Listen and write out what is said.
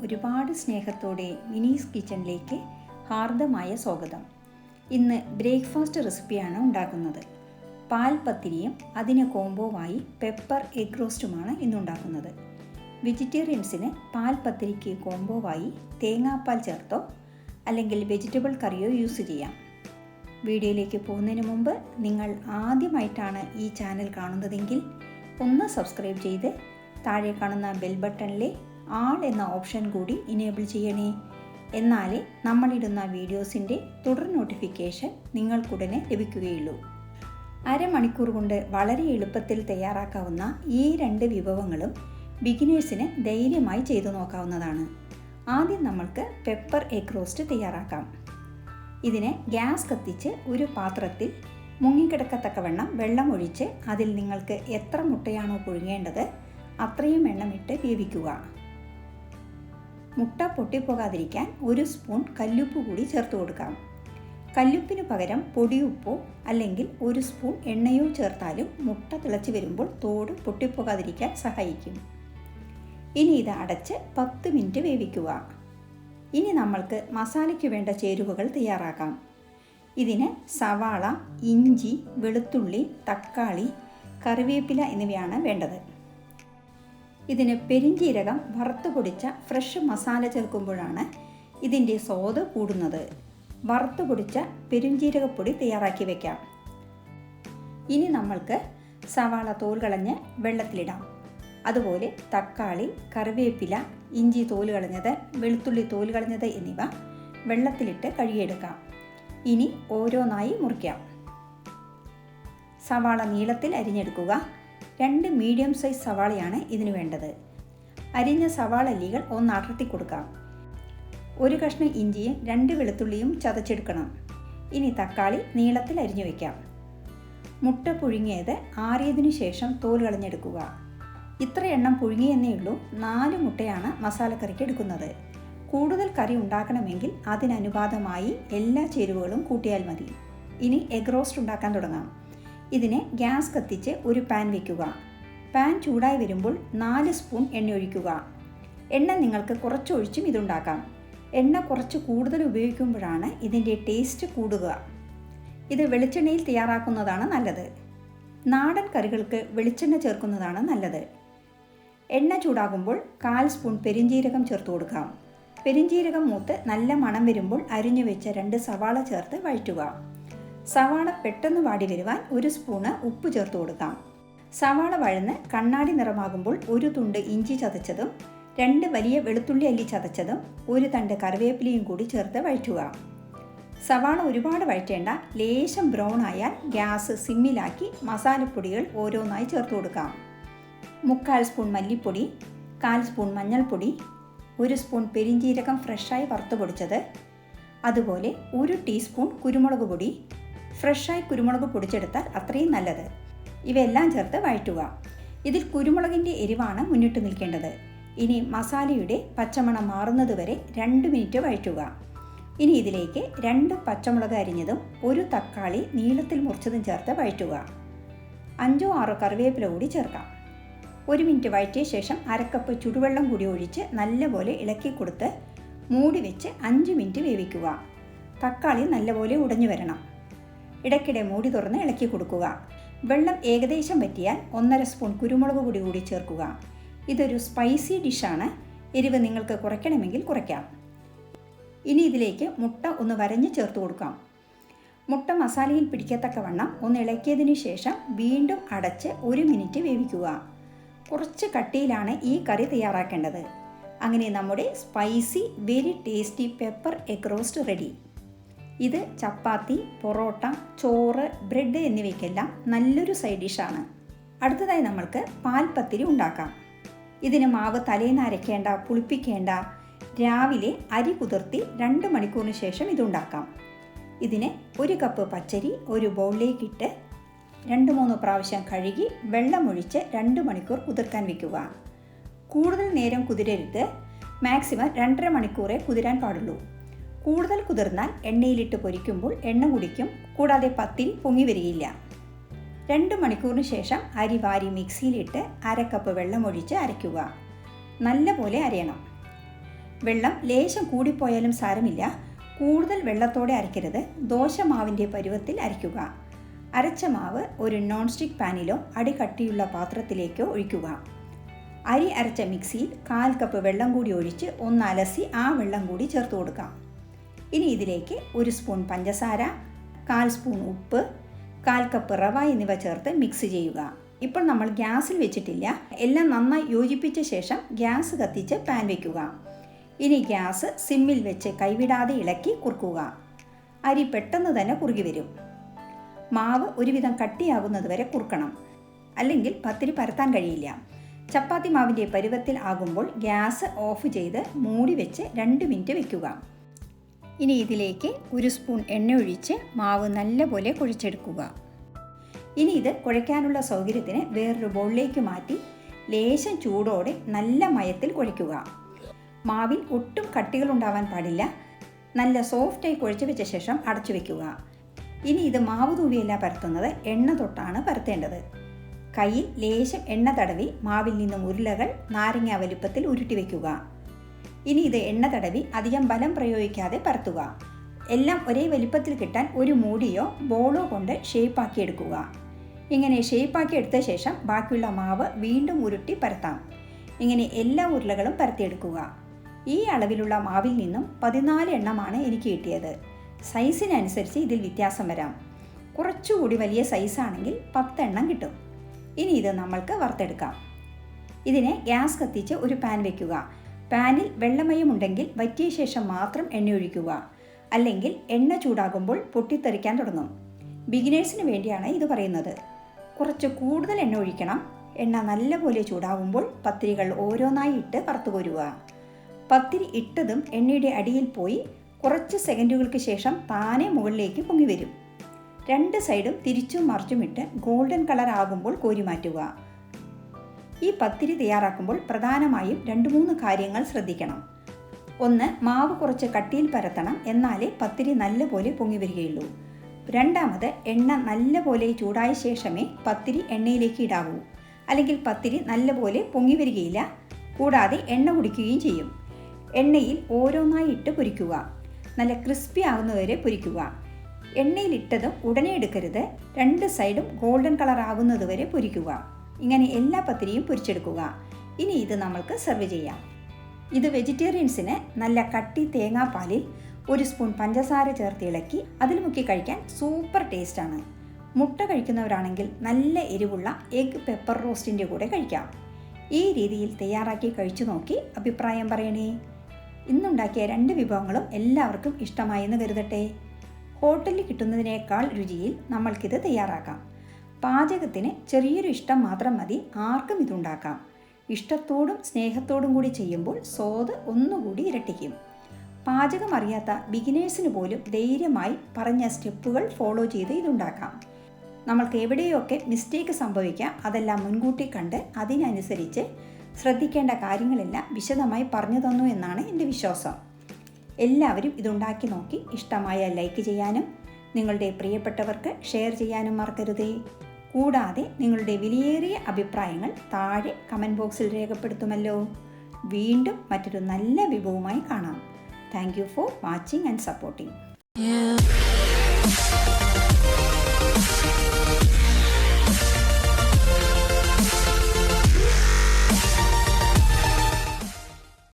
ഒരുപാട് സ്നേഹത്തോടെ മിനീസ് കിച്ചണിലേക്ക് ഹാർദമായ സ്വാഗതം. ഇന്ന് ബ്രേക്ക്ഫാസ്റ്റ് റെസിപ്പിയാണ് ഉണ്ടാക്കുന്നത്. പാൽ പത്തിരിയും അതിന് കോംബോവായി പെപ്പർ എഗ് റോസ്റ്റുമാണ് ഇന്നുണ്ടാക്കുന്നത്. വെജിറ്റേറിയൻസിന് പാൽ പത്തിരിക്ക് കോംബോവായി തേങ്ങാപ്പാൽ ചേർത്തോ അല്ലെങ്കിൽ വെജിറ്റബിൾ കറിയോ യൂസ് ചെയ്യാം. വീഡിയോയിലേക്ക് പോകുന്നതിന് മുമ്പ് നിങ്ങൾ ആദ്യമായിട്ടാണ് ഈ ചാനൽ കാണുന്നതെങ്കിൽ ഒന്ന് സബ്സ്ക്രൈബ് ചെയ്ത് താഴെ കാണുന്ന ബെൽ ബട്ടണിലെ ആൾ എന്ന ഓപ്ഷൻ കൂടി ഇനേബിൾ ചെയ്യണേ. എന്നാലേ നമ്മളിടുന്ന വീഡിയോസിൻ്റെ തുടർ നോട്ടിഫിക്കേഷൻ നിങ്ങൾക്കുടനെ ലഭിക്കുകയുള്ളൂ. അരമണിക്കൂർ കൊണ്ട് വളരെ എളുപ്പത്തിൽ തയ്യാറാക്കാവുന്ന ഈ രണ്ട് വിഭവങ്ങളും ബിഗിനേഴ്സിന് ധൈര്യമായി ചെയ്തു നോക്കാവുന്നതാണ്. ആദ്യം നമ്മൾക്ക് പെപ്പർ എഗ് റോസ്റ്റ് തയ്യാറാക്കാം. ഇതിന് ഗ്യാസ് കത്തിച്ച് ഒരു പാത്രത്തിൽ മുങ്ങിക്കിടക്കത്തക്കവണ്ണം വെള്ളം ഒഴിച്ച് അതിൽ നിങ്ങൾക്ക് എത്ര മുട്ടയാണോ പുഴുങ്ങേണ്ടത് അത്രയും എണ്ണമിട്ട് വേവിക്കുക. മുട്ട പൊട്ടിപ്പോകാതിരിക്കാൻ ഒരു സ്പൂൺ കല്ലുപ്പ് കൂടി ചേർത്ത് കൊടുക്കാം. കല്ലുപ്പിന് പകരം പൊടിയുപ്പോ അല്ലെങ്കിൽ ഒരു സ്പൂൺ എണ്ണയോ ചേർത്താലും മുട്ട തിളച്ച് വരുമ്പോൾ തോട് പൊട്ടിപ്പോകാതിരിക്കാൻ സഹായിക്കും. ഇനി ഇത് അടച്ച് 10 മിനിറ്റ് വേവിക്കുക. ഇനി നമ്മൾക്ക് മസാലയ്ക്ക് വേണ്ട ചേരുവകൾ തയ്യാറാക്കാം. ഇതിന് സവാള, ഇഞ്ചി, വെളുത്തുള്ളി, തക്കാളി, കറിവേപ്പില എന്നിവയാണ് വേണ്ടത്. ഇതിന് പെരിഞ്ജീരകം വറുത്ത് പൊടിച്ച ഫ്രഷ് മസാല ചേർക്കുമ്പോഴാണ് ഇതിൻ്റെ സ്വാദ് കൂടുന്നത്. വറുത്ത് പൊടിച്ച പെരിഞ്ജീരകപ്പൊടി തയ്യാറാക്കി വയ്ക്കാം. ഇനി നമ്മൾക്ക് സവാള തോൽ കളഞ്ഞ് വെള്ളത്തിലിടാം. അതുപോലെ തക്കാളി, കറിവേപ്പില, ഇഞ്ചി തോല് കളഞ്ഞത്, വെളുത്തുള്ളി തോല് കളഞ്ഞത് എന്നിവ വെള്ളത്തിലിട്ട് കഴുകിയെടുക്കാം. ഇനി ഓരോന്നായി മുറിക്കാം. സവാള നീളത്തിൽ അരിഞ്ഞെടുക്കുക. 2 മീഡിയം സൈസ് സവാളയാണ് ഇതിന് വേണ്ടത്. അരിഞ്ഞ സവാള അല്ലികൾ ഒന്ന് അടർത്തി കൊടുക്കാം. 1 കഷ്ണം ഇഞ്ചിയും 2 വെളുത്തുള്ളിയും ചതച്ചെടുക്കണം. ഇനി തക്കാളി നീളത്തിൽ അരിഞ്ഞു വയ്ക്കാം. മുട്ട പുഴുങ്ങിയത് ആറിയതിനു ശേഷം തോൽ കളഞ്ഞെടുക്കുക. ഇത്ര എണ്ണം പുഴുങ്ങിയെന്നേ ഉള്ളൂ. 4 മുട്ടയാണ് മസാലക്കറിക്ക് എടുക്കുന്നത്. കൂടുതൽ കറി ഉണ്ടാക്കണമെങ്കിൽ അതിനനുപാതമായി എല്ലാ ചേരുവകളും കൂട്ടിയാൽ മതി. ഇനി എഗ് റോസ്റ്റ് ഉണ്ടാക്കാൻ തുടങ്ങാം. ഇതിന് ഗ്യാസ് കത്തിച്ച് ഒരു പാൻ വയ്ക്കുക. പാൻ ചൂടായി വരുമ്പോൾ 4 സ്പൂൺ എണ്ണ ഒഴിക്കുക. എണ്ണ നിങ്ങൾക്ക് കുറച്ചൊഴിച്ചും ഇതുണ്ടാക്കാം. എണ്ണ കുറച്ച് കൂടുതൽ ഉപയോഗിക്കുമ്പോഴാണ് ഇതിൻ്റെ ടേസ്റ്റ് കൂടുക. ഇത് വെളിച്ചെണ്ണയിൽ തയ്യാറാക്കുന്നതാണ് നല്ലത്. നാടൻ കറികൾക്ക് വെളിച്ചെണ്ണ ചേർക്കുന്നതാണ് നല്ലത്. എണ്ണ ചൂടാകുമ്പോൾ 1/4 സ്പൂൺ പെരിഞ്ജീരകം ചേർത്ത് കൊടുക്കാം. പെരിഞ്ജീരകം മൂത്ത് നല്ല മണം വരുമ്പോൾ അരിഞ്ഞു വെച്ച 2 സവാള ചേർത്ത് വഴറ്റുക. സവാള പെട്ടെന്ന് വാടി വരുവാൻ 1 സ്പൂണ് ഉപ്പ് ചേർത്ത് കൊടുക്കാം. സവാള വഴന്ന് കണ്ണാടി നിറമാകുമ്പോൾ 1 തുണ്ട് ഇഞ്ചി ചതച്ചതും 2 വലിയ വെളുത്തുള്ളി അല്ലി ചതച്ചതും 1 തണ്ട് കറിവേപ്പിലയും കൂടി ചേർത്ത് വഴറ്റുക. സവാള ഒരുപാട് വഴറ്റേണ്ട. ലേശം ബ്രൗൺ ആയാൽ ഗ്യാസ് സിമ്മിലാക്കി മസാലപ്പൊടികൾ ഓരോന്നായി ചേർത്ത് കൊടുക്കാം. 3/4 സ്പൂൺ മല്ലിപ്പൊടി, 1/4 സ്പൂൺ മഞ്ഞൾപ്പൊടി, 1 സ്പൂൺ പെരിഞ്ജീരകം ഫ്രഷായി വറുത്ത് പൊടിച്ചത്, അതുപോലെ 1 ടീസ്പൂൺ കുരുമുളക് പൊടി. ഫ്രഷായി കുരുമുളക് പൊടിച്ചെടുത്താൽ അത്രയും നല്ലത്. ഇവയെല്ലാം ചേർത്ത് വഴറ്റുക. ഇതിൽ കുരുമുളകിൻ്റെ എരിവാണ് മുന്നിട്ട് നിൽക്കേണ്ടത്. ഇനി മസാലയുടെ പച്ചമണം മാറുന്നത് വരെ 2 മിനിറ്റ് വഴറ്റുക. ഇനി ഇതിലേക്ക് 2 പച്ചമുളക് അരിഞ്ഞതും 1 തക്കാളി നീളത്തിൽ മുറിച്ചതും ചേർത്ത് വഴറ്റുക. 5-6 കറിവേപ്പില കൂടി ചേർക്കാം. 1 മിനിറ്റ് വഴറ്റിയ ശേഷം 1/2 കപ്പ് ചുടുവെള്ളം കൂടി ഒഴിച്ച് നല്ലപോലെ ഇളക്കി കൊടുത്ത് മൂടി വെച്ച് 5 മിനിറ്റ് വേവിക്കുക. തക്കാളി നല്ലപോലെ ഉടഞ്ഞു വരണം. ഇടയ്ക്കിടെ മൂടി തുറന്ന് ഇളക്കി കൊടുക്കുക. വെള്ളം ഏകദേശം വറ്റിയാൽ 1/2 സ്പൂൺ കുരുമുളക് പൊടി കൂടി ചേർക്കുക. ഇതൊരു സ്പൈസി ഡിഷാണ്. എരിവ് നിങ്ങൾക്ക് കുറയ്ക്കണമെങ്കിൽ കുറയ്ക്കാം. ഇനി ഇതിലേക്ക് മുട്ട ഒന്ന് വരഞ്ഞ് ചേർത്ത് കൊടുക്കാം. മുട്ട മസാലയിൽ പിടിക്കത്തക്കവണ്ണം ഒന്ന് ഇളക്കിയതിന് ശേഷം വീണ്ടും അടച്ച് 1 മിനിറ്റ് വേവിക്കുക. കുറച്ച് കട്ടിയിലാണ് ഈ കറി തയ്യാറാക്കേണ്ടത്. അങ്ങനെ നമ്മുടെ spicy very tasty pepper egg roast ready. ഇത് ചപ്പാത്തി, പൊറോട്ട, ചോറ്, ബ്രെഡ് എന്നിവയ്ക്കെല്ലാം നല്ലൊരു സൈഡ് ഡിഷാണ്. അടുത്തതായി നമ്മൾക്ക് പാൽ പത്തിരി ഉണ്ടാക്കാം. ഇതിന് മാവ് തലേന്ന് അരയ്ക്കേണ്ട, പുളിപ്പിക്കേണ്ട. രാവിലെ അരി കുതിർത്തി 2 മണിക്കൂറിന് ശേഷം ഇതുണ്ടാക്കാം. ഇതിന് 1 കപ്പ് പച്ചരി ഒരു ബൗളിലേക്കിട്ട് 2-3 പ്രാവശ്യം കഴുകി വെള്ളമൊഴിച്ച് 2 മണിക്കൂർ കുതിർക്കാൻ വയ്ക്കുക. കൂടുതൽ നേരം കുതിരരുത്. മാക്സിമം 2.5 മണിക്കൂറേ കുതിരാൻ പാടുള്ളൂ. കൂടുതൽ കുതിർന്നാൽ എണ്ണയിലിട്ട് പൊരിക്കുമ്പോൾ എണ്ണ കുടിക്കും. കൂടാതെ പത്തിരി പൊങ്ങി വരികയില്ല. 2 മണിക്കൂറിന് ശേഷം അരി വാരി മിക്സിയിലിട്ട് 1/2 കപ്പ് വെള്ളമൊഴിച്ച് അരയ്ക്കുക. നല്ലപോലെ അരയണം. വെള്ളം ലേശം കൂടിപ്പോയാലും സാരമില്ല, കൂടുതൽ വെള്ളത്തോടെ അരയ്ക്കരുത്. ദോശമാവിൻ്റെ പരുവത്തിൽ അരയ്ക്കുക. അരച്ച മാവ് ഒരു നോൺ സ്റ്റിക്ക് പാനിലോ അടികട്ടിയുള്ള പാത്രത്തിലേക്കോ ഒഴിക്കുക. അരി അരച്ച മിക്സിയിൽ 1/4 കപ്പ് വെള്ളം കൂടി ഒഴിച്ച് ഒന്ന് അലസി ആ വെള്ളം കൂടി ചേർത്ത് കൊടുക്കാം. ഇനി ഇതിലേക്ക് 1 സ്പൂൺ പഞ്ചസാര, 1/4 സ്പൂൺ ഉപ്പ്, 1/4 കപ്പ് റവ എന്നിവ ചേർത്ത് മിക്സ് ചെയ്യുക. ഇപ്പോൾ നമ്മൾ ഗ്യാസിൽ വെച്ചിട്ടില്ല. എല്ലാം നന്നായി യോജിപ്പിച്ച ശേഷം ഗ്യാസ് കത്തിച്ച് പാൻ വയ്ക്കുക. ഇനി ഗ്യാസ് സിമ്മിൽ വെച്ച് കൈവിടാതെ ഇളക്കി കുറുക്കുക. അരി പെട്ടെന്ന് തന്നെ കുറുകി വരും. മാവ് ഒരുവിധം കട്ടിയാകുന്നത് വരെ കുറുക്കണം, അല്ലെങ്കിൽ പത്തിരി പരത്താൻ കഴിയില്ല. ചപ്പാത്തി മാവിൻ്റെ പരുവത്തിൽ ആകുമ്പോൾ ഗ്യാസ് ഓഫ് ചെയ്ത് മൂടി വെച്ച് 2 മിനിറ്റ് വയ്ക്കുക. ഇനി ഇതിലേക്ക് 1 സ്പൂൺ എണ്ണ ഒഴിച്ച് മാവ് നല്ലപോലെ കുഴച്ചെടുക്കുക. ഇനി ഇത് കുഴയ്ക്കാനുള്ള സൗകര്യത്തിന് വേറൊരു ബൗളിലേക്ക് മാറ്റി ലേശം ചൂടോടെ നല്ല മയത്തിൽ കുഴയ്ക്കുക. മാവിൽ ഒട്ടും കട്ടികളുണ്ടാവാൻ പാടില്ല. നല്ല സോഫ്റ്റായി കുഴച്ച് വെച്ച ശേഷം അടച്ചു വയ്ക്കുക. ഇനി ഇത് മാവ് തൂവിയല്ല പരത്തുന്നത്, എണ്ണ തൊട്ടാണ് പരത്തേണ്ടത്. കയ്യിൽ ലേശം എണ്ണ തടവി മാവിൽ നിന്നും ഉരുളകൾ നാരങ്ങ വലുപ്പത്തിൽ ഉരുട്ടി വയ്ക്കുക. ഇനി ഇത് എണ്ണ തടവി അധികം ബലം പ്രയോഗിക്കാതെ പരത്തുക. എല്ലാം ഒരേ വലിപ്പത്തിൽ കിട്ടാൻ ഒരു മൂടിയോ ബോളോ കൊണ്ട് ഷേപ്പാക്കി എടുക്കുക. ഇങ്ങനെ ഷേപ്പാക്കി എടുത്ത ശേഷം ബാക്കിയുള്ള മാവ് വീണ്ടും ഉരുട്ടി പരത്താം. ഇങ്ങനെ എല്ലാ ഉരുളകളും പരത്തിയെടുക്കുക. ഈ അളവിലുള്ള മാവിൽ നിന്നും 14 എണ്ണമാണ് എനിക്ക് കിട്ടിയത്. സൈസിനനുസരിച്ച് ഇതിൽ വ്യത്യാസം വരാം. കുറച്ചുകൂടി വലിയ സൈസാണെങ്കിൽ 10 എണ്ണം കിട്ടും. ഇനി ഇത് നമ്മൾക്ക് വറുത്തെടുക്കാം. ഇതിനെ ഗ്യാസ് കത്തിച്ച് ഒരു പാൻ വയ്ക്കുക. പാനിൽ വെള്ളമയമുണ്ടെങ്കിൽ വറ്റിയ ശേഷം മാത്രം എണ്ണ ഒഴിക്കുക. അല്ലെങ്കിൽ എണ്ണ ചൂടാകുമ്പോൾ പൊട്ടിത്തെറിക്കാൻ തുടങ്ങും. ബിഗിനേഴ്സിന് വേണ്ടിയാണ് ഇത് പറയുന്നത്. കുറച്ച് കൂടുതൽ എണ്ണ ഒഴിക്കണം. എണ്ണ നല്ലപോലെ ചൂടാകുമ്പോൾ പത്തിരികൾ ഓരോന്നായി ഇട്ട് വറുത്തുകോരുക. പത്തിരി ഇട്ടതും എണ്ണയുടെ അടിയിൽ പോയി കുറച്ച് സെക്കൻഡുകൾക്ക് ശേഷം താനെ മുകളിലേക്ക് പൊങ്ങി വരും. 2 സൈഡും തിരിച്ചും മറിച്ചും ഇട്ട് ഗോൾഡൻ കളർ ആകുമ്പോൾ കോരി മാറ്റുക. ഈ പത്തിരി തയ്യാറാക്കുമ്പോൾ പ്രധാനമായും 2-3 കാര്യങ്ങൾ ശ്രദ്ധിക്കണം. 1. മാവ് കുറച്ച് കട്ടിയിൽ പരത്തണം, എന്നാലേ പത്തിരി നല്ലപോലെ പൊങ്ങി വരികയുള്ളൂ. 2. എണ്ണ നല്ലപോലെ ചൂടായ ശേഷമേ പത്തിരി എണ്ണയിലേക്ക് ഇടാവൂ, അല്ലെങ്കിൽ പത്തിരി നല്ലപോലെ പൊങ്ങി വരികയില്ല, കൂടാതെ എണ്ണ കുടിക്കുകയും ചെയ്യും. എണ്ണയിൽ ഓരോന്നായി ഇട്ട് പൊരിക്കുക. നല്ല ക്രിസ്പി ആകുന്നവരെ പൊരിക്കുക. എണ്ണയിലിട്ടതും ഉടനെ എടുക്കരുത്. 2 സൈഡും ഗോൾഡൻ കളർ ആകുന്നതുവരെ പൊരിക്കുക. ഇങ്ങനെ എല്ലാ പത്തിരിയും പൊരിച്ചെടുക്കുക. ഇനി ഇത് നമ്മൾക്ക് സെർവ് ചെയ്യാം. ഇത് വെജിറ്റേറിയൻസിന് നല്ല കട്ടി തേങ്ങാപ്പാലിൽ 1 സ്പൂൺ പഞ്ചസാര ചേർത്ത് ഇളക്കി അതിൽ മുക്കി കഴിക്കാൻ സൂപ്പർ ടേസ്റ്റാണ്. മുട്ട കഴിക്കുന്നവരാണെങ്കിൽ നല്ല എരിവുള്ള എഗ് പെപ്പർ റോസ്റ്റിൻ്റെ കൂടെ കഴിക്കാം. ഈ രീതിയിൽ തയ്യാറാക്കി കഴിച്ചു നോക്കി അഭിപ്രായം പറയണേ. ഇന്നുണ്ടാക്കിയ 2 വിഭവങ്ങളും എല്ലാവർക്കും ഇഷ്ടമായെന്ന് കരുതട്ടെ. ഹോട്ടലിൽ കിട്ടുന്നതിനേക്കാൾ രുചിയിൽ നമ്മൾക്കിത് തയ്യാറാക്കാം. പാചകത്തിന് ചെറിയൊരു ഇഷ്ടം മാത്രം മതി, ആർക്കും ഇതുണ്ടാക്കാം. ഇഷ്ടത്തോടും സ്നേഹത്തോടും കൂടി ചെയ്യുമ്പോൾ സ്വാദ് ഒന്നുകൂടി ഇരട്ടിക്കും. പാചകം അറിയാത്ത ബിഗിനേഴ്സിന് പോലും ധൈര്യമായി പറഞ്ഞ സ്റ്റെപ്പുകൾ ഫോളോ ചെയ്ത് ഇതുണ്ടാക്കാം. നമ്മൾക്ക് എവിടെയൊക്കെ മിസ്റ്റേക്ക് സംഭവിക്കാം അതെല്ലാം മുൻകൂട്ടി കണ്ട് അതിനനുസരിച്ച് ശ്രദ്ധിക്കേണ്ട കാര്യങ്ങളെല്ലാം വിശദമായി പറഞ്ഞു തന്നു എന്നാണ് എൻ്റെ വിശ്വാസം. എല്ലാവരും ഇതുണ്ടാക്കി നോക്കി ഇഷ്ടമായ ലൈക്ക് ചെയ്യാനും നിങ്ങളുടെ പ്രിയപ്പെട്ടവർക്ക് ഷെയർ ചെയ്യാനും മറക്കരുതേ. കൂടാതെ നിങ്ങളുടെ വിലയേറിയ അഭിപ്രായങ്ങൾ താഴെ കമൻറ്റ് ബോക്സിൽ രേഖപ്പെടുത്തുമല്ലോ. വീണ്ടും മറ്റൊരു നല്ല വിഭവവുമായി കാണാം. Thank you for watching and supporting.